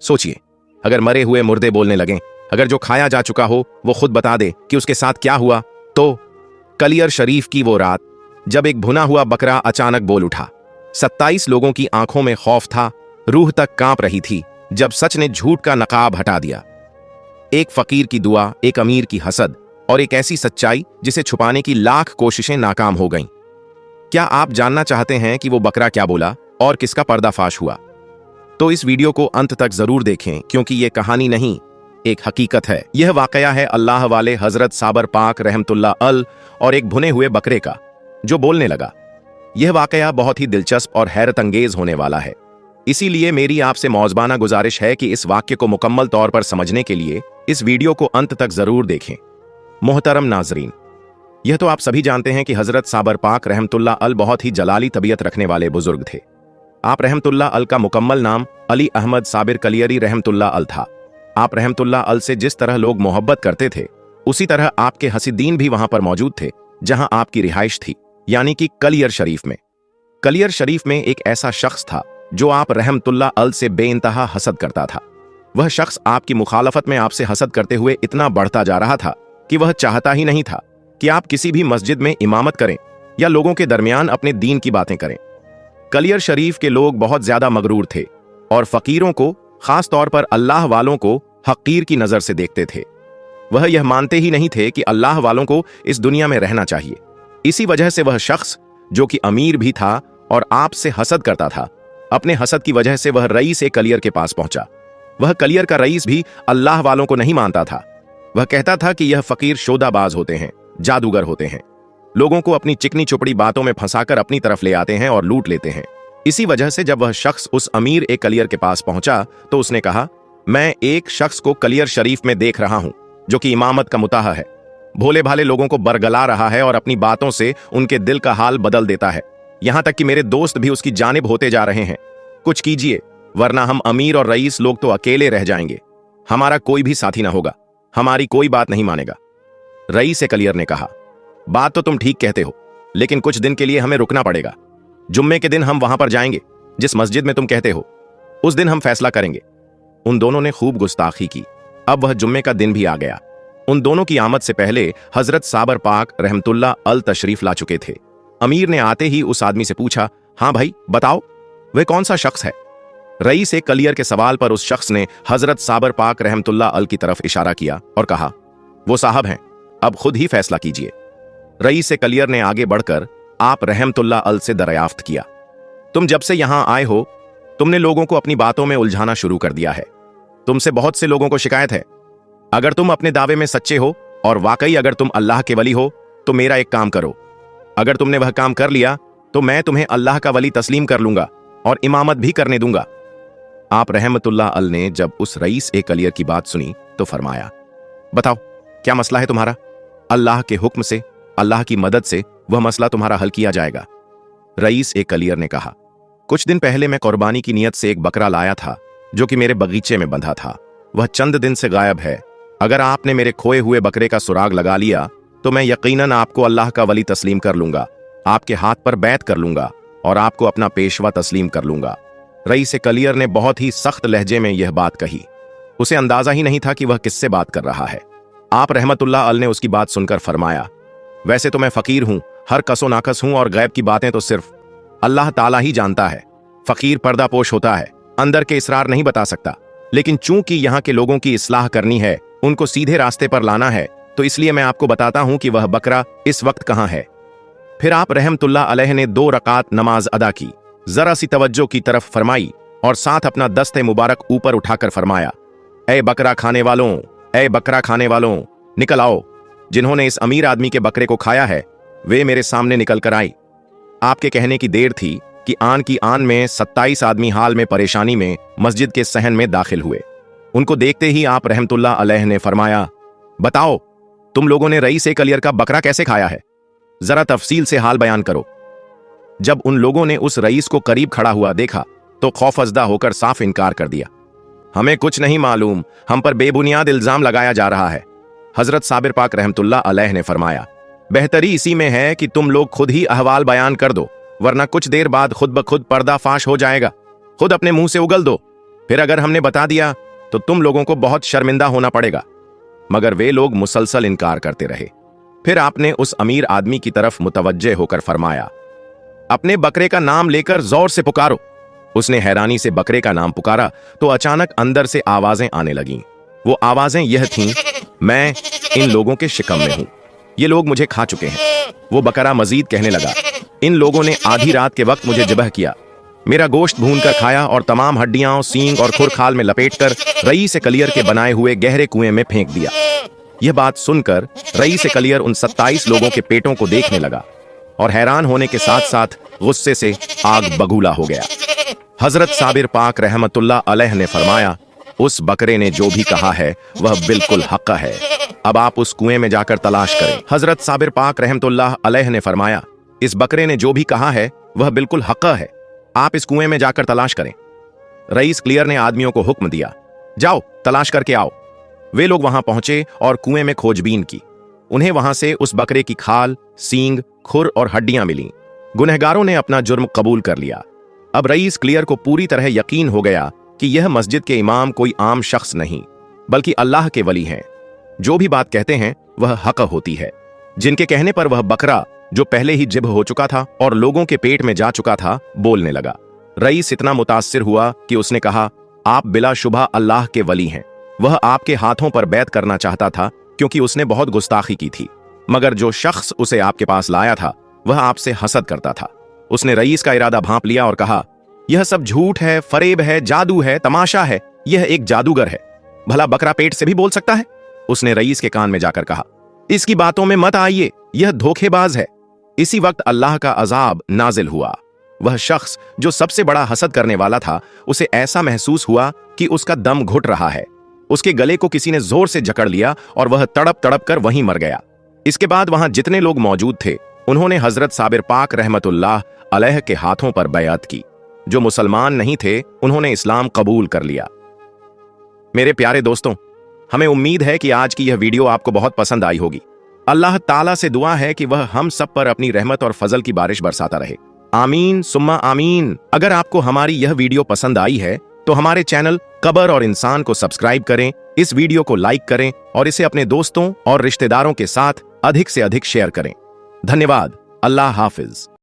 सोचिए, अगर मरे हुए मुर्दे बोलने लगें, अगर जो खाया जा चुका हो वो खुद बता दे कि उसके साथ क्या हुआ, तो कलियर शरीफ की वो रात जब एक भुना हुआ बकरा अचानक बोल उठा। 27 लोगों की आंखों में खौफ था, रूह तक कांप रही थी जब सच ने झूठ का नकाब हटा दिया। एक फकीर की दुआ, एक अमीर की हसद और एक ऐसी सच्चाई जिसे छुपाने की लाख कोशिशें नाकाम हो गईं। क्या आप जानना चाहते हैं कि वो बकरा क्या बोला और किसका पर्दाफाश हुआ? तो इस वीडियो को अंत तक जरूर देखें, क्योंकि ये कहानी नहीं, एक हकीकत है। यह वाकया है अल्लाह वाले हजरत साबर पाक रहमतुल्लाह अल और एक भुने हुए बकरे का जो बोलने लगा। यह वाकया बहुत ही दिलचस्प और हैरत अंगेज होने वाला है। इसीलिए मेरी आपसे मौजबाना गुजारिश है कि इस वाक्य को मुकम्मल तौर पर समझने के लिए इस वीडियो को अंत तक जरूर देखें। मोहतरम नाजरीन, यह तो आप सभी जानते हैं कि हजरत साबर पाक रहमतुल्लाह अल बहुत ही जलाली तबीयत रखने वाले बुजुर्ग थे। आप रहमतुल्लाह अल का मुकम्मल नाम अली अहमद साबिर कलियरी रहमतुल्लाह अल था। आप रहमतुल्लाह अल से जिस तरह लोग मोहब्बत करते थे, उसी तरह आपके हसीदीन भी वहां पर मौजूद थे जहां आपकी रिहाइश थी, यानी कि कलियर शरीफ में। कलियर शरीफ में एक ऐसा शख्स था जो आप रहमतुल्लाह अल से बेइंतहा हसद करता था। वह शख्स आपकी मुखालफत में आपसे हसद करते हुए इतना बढ़ता जा रहा था कि वह चाहता ही नहीं था कि आप किसी भी मस्जिद में इमामत करें या लोगों के दरमियान अपने दीन की बातें करें। कलियर शरीफ के लोग बहुत ज्यादा मगरूर थे और फकीरों को, खास तौर पर अल्लाह वालों को हकीर की नजर से देखते थे। वह यह मानते ही नहीं थे कि अल्लाह वालों को इस दुनिया में रहना चाहिए। इसी वजह से वह शख्स जो कि अमीर भी था और आपसे हसद करता था, अपने हसद की वजह से वह रईस ए कलियर के पास पहुंचा। वह कलियर का रईस भी अल्लाह वालों को नहीं मानता था। वह कहता था कि यह फकीर शोदाबाज होते हैं, जादूगर होते हैं, लोगों को अपनी चिकनी चुपड़ी बातों में फंसाकर अपनी तरफ ले आते हैं और लूट लेते हैं। इसी वजह से जब वह शख्स उस अमीर ए कलियर के पास पहुंचा तो उसने कहा, मैं एक शख्स को कलियर शरीफ में देख रहा हूं जो कि इमामत का मुताहा है, भोले भाले लोगों को बरगला रहा है और अपनी बातों से उनके दिल का हाल बदल देता है। यहां तक कि मेरे दोस्त भी उसकी जानिब होते जा रहे हैं। कुछ कीजिए, वरना हम अमीर और रईस लोग तो अकेले रह जाएंगे। हमारा कोई भी साथी ना होगा, हमारी कोई बात नहीं मानेगा। रईस ए कलियर ने कहा, बात तो तुम ठीक कहते हो, लेकिन कुछ दिन के लिए हमें रुकना पड़ेगा। जुम्मे के दिन हम वहां पर जाएंगे जिस मस्जिद में तुम कहते हो। उस दिन हम फैसला करेंगे। उन दोनों ने खूब गुस्ताखी की। अब वह जुम्मे का दिन भी आ गया। उन दोनों की आमद से पहले हजरत साबर पाक रहमतुल्लाह अल तशरीफ ला चुके थे। अमीर ने आते ही उस आदमी से पूछा, हाँ भाई बताओ, वह कौन सा शख्स है? रईस ए कलियर के सवाल पर उस शख्स ने हजरत साबर पाक रहमतुल्लाह अल की तरफ इशारा किया और कहा, वो साहब हैं, अब खुद ही फैसला कीजिए। रईस ए कलियर ने आगे बढ़कर आप रहमतुल्लाह अल से दरियाफ्त किया, तुम जब से यहां आए हो तुमने लोगों को अपनी बातों में उलझाना शुरू कर दिया है। तुमसे बहुत से लोगों को शिकायत है। अगर तुम अपने दावे में सच्चे हो और वाकई अगर तुम अल्लाह के वली हो तो मेरा एक काम करो। अगर तुमने वह काम कर लिया तो मैं तुम्हें अल्लाह का वली तस्लीम कर लूंगा और इमामत भी करने दूंगा। आप रहमतुल्लाह अल ने जब उस रईस ए कलियर की बात सुनी तो फरमाया, बताओ क्या मसला है तुम्हारा? अल्लाह के हुक्म से, अल्लाह की मदद से वह मसला तुम्हारा हल किया जाएगा। रईस ए कलियर ने कहा, कुछ दिन पहले मैं कुर्बानी की नियत से एक बकरा लाया था जो कि मेरे बगीचे में बंधा था। वह चंद दिन से गायब है। अगर आपने मेरे खोए हुए बकरे का सुराग लगा लिया तो मैं यकीनन आपको अल्लाह का वली तस्लीम कर लूंगा, आपके हाथ पर बैत कर लूंगा और आपको अपना पेशवा तस्लीम कर लूंगा। रईस ए कलियर ने बहुत ही सख्त लहजे में यह बात कही। उसे अंदाजा ही नहीं था कि वह किससे बात कर रहा है। आप रहमतुल्लाह अल ने उसकी बात सुनकर फरमाया, वैसे तो मैं फकीर हूं, हर कसो नाकस हूं और गैब की बातें तो सिर्फ अल्लाह ताला ही जानता है। फकीर पर्दापोश होता है, अंदर के इसरार नहीं बता सकता, लेकिन चूंकि यहाँ के लोगों की इस्लाह करनी है, उनको सीधे रास्ते पर लाना है, तो इसलिए मैं आपको बताता हूं कि वह बकरा इस वक्त कहां है। फिर आप रहमतुल्लाह अलैह ने 2 रकात नमाज अदा की, जरा सी तवज्जो की तरफ फरमाई और साथ अपना दस्ते मुबारक ऊपर उठाकर फरमाया, ए बकरा खाने वालों, ए बकरा खाने वालों, निकल आओ। जिन्होंने इस अमीर आदमी के बकरे को खाया है वे मेरे सामने निकल कर आई। आपके कहने की देर थी कि आन की आन में 27 आदमी हाल में परेशानी में मस्जिद के सहन में दाखिल हुए। उनको देखते ही आप रहमतुल्लाह अलैह ने फरमाया, बताओ तुम लोगों ने रईस ए कलियर का बकरा कैसे खाया है? जरा तफसील से हाल बयान करो। जब उन लोगों ने उस रईस को करीब खड़ा हुआ देखा तो खौफजदा होकर साफ इनकार कर दिया। हमें कुछ नहीं मालूम, हम पर बेबुनियाद इल्जाम लगाया जा रहा है। हजरत साबिर पाक रहमतुल्लाह अलैह ने फरमाया, बेहतरी इसी में है कि तुम लोग खुद ही अहवाल बयान कर दो, वरना कुछ देर बाद खुद ब खुद पर्दाफाश हो जाएगा। खुद अपने मुंह से उगल दो। फिर अगर हमने बता दिया तो तुम लोगों को बहुत शर्मिंदा होना पड़ेगा। मगर वे लोग मुसलसल इनकार करते रहे। फिर आपने उस अमीर आदमी की तरफ मुतवज्जे होकर फरमाया, अपने बकरे का नाम लेकर जोर से पुकारो। उसने हैरानी से बकरे का नाम पुकारा तो अचानक अंदर से आवाजें आने लगीं। वो आवाजें यह थीं, मैं इन लोगों के शिकम में हूं, ये लोग मुझे खा चुके हैं। वो बकरा मजीद कहने लगा, इन लोगों ने आधी रात के वक्त मुझे ज़िबह किया, मेरा गोश्त भूनकर खाया और तमाम हड्डियां, सींग और खुरखाल में लपेटकर रईस कलियर के बनाए हुए गहरे कुएं में फेंक दिया। यह बात सुनकर रईस कलियर उन 27 लोगों के पेटों को देखने लगा और हैरान होने के साथ साथ गुस्से से आग बगूला हो गया। हजरत साबिर पाक रहमतुल्लाह अलैह ने फरमाया, उस बकरे ने जो भी कहा है वह बिल्कुल हक है, अब आप उस कुएं में जाकर तलाश करें। हजरत साबिर पाक रहमतुल्लाह अलैह ने फरमाया, इस बकरे ने जो भी कहा है वह बिल्कुल हक है, आप इस कुएं में जाकर तलाश करें। रईस क्लियर ने आदमियों को हुक्म दिया, जाओ तलाश करके आओ। वे लोग वहां पहुंचे और कुएं में खोजबीन की। उन्हें वहां से उस बकरे की खाल, सींग, खुर और हड्डियां मिलीं। गुनहगारों ने अपना जुर्म कबूल कर लिया। अब रईस क्लियर को पूरी तरह यकीन हो गया कि यह मस्जिद के इमाम कोई आम शख्स नहीं बल्कि अल्लाह के वली हैं। जो भी बात कहते हैं वह हक होती है। जिनके कहने पर वह बकरा जो पहले ही जिब हो चुका था और लोगों के पेट में जा चुका था बोलने लगा। रईस इतना मुतासिर हुआ कि उसने कहा, आप बिलाशुबा अल्लाह के वली हैं। वह आपके हाथों पर बैत करना चाहता था क्योंकि उसने बहुत गुस्ताखी की थी, मगर जो शख्स उसे आपके पास लाया था वह आपसे हसद करता था। उसने रईस का इरादा भांप लिया और कहा, यह सब झूठ है, फरेब है, जादू है, तमाशा है, यह एक जादूगर है। भला बकरा पेट से भी बोल सकता है? उसने रईस के कान में जाकर कहा, इसकी बातों में मत आइए, यह धोखेबाज है। इसी वक्त अल्लाह का अजाब नाजिल हुआ। वह शख्स जो सबसे बड़ा हसद करने वाला था, उसे ऐसा महसूस हुआ कि उसका दम घुट रहा है। उसके गले को किसी ने जोर से जकड़ लिया और वह तड़प तड़प कर वहीं मर गया। इसके बाद वहां जितने लोग मौजूद थे उन्होंने हजरत साबिर पाक रहमतुल्लाह अलैह के हाथों पर बैअत की। जो मुसलमान नहीं थे उन्होंने इस्लाम कबूल कर लिया। मेरे प्यारे दोस्तों, हमें उम्मीद है कि आज की यह वीडियो आपको बहुत पसंद आई होगी। अल्लाह ताला से दुआ है कि वह हम सब पर अपनी रहमत और फजल की बारिश बरसाता रहे। आमीन सुम्मा आमीन। अगर आपको हमारी यह वीडियो पसंद आई है तो हमारे चैनल कबर और इंसान को सब्सक्राइब करें, इस वीडियो को लाइक करें और इसे अपने दोस्तों और रिश्तेदारों के साथ अधिक से अधिक शेयर करें। धन्यवाद। अल्लाह हाफिज।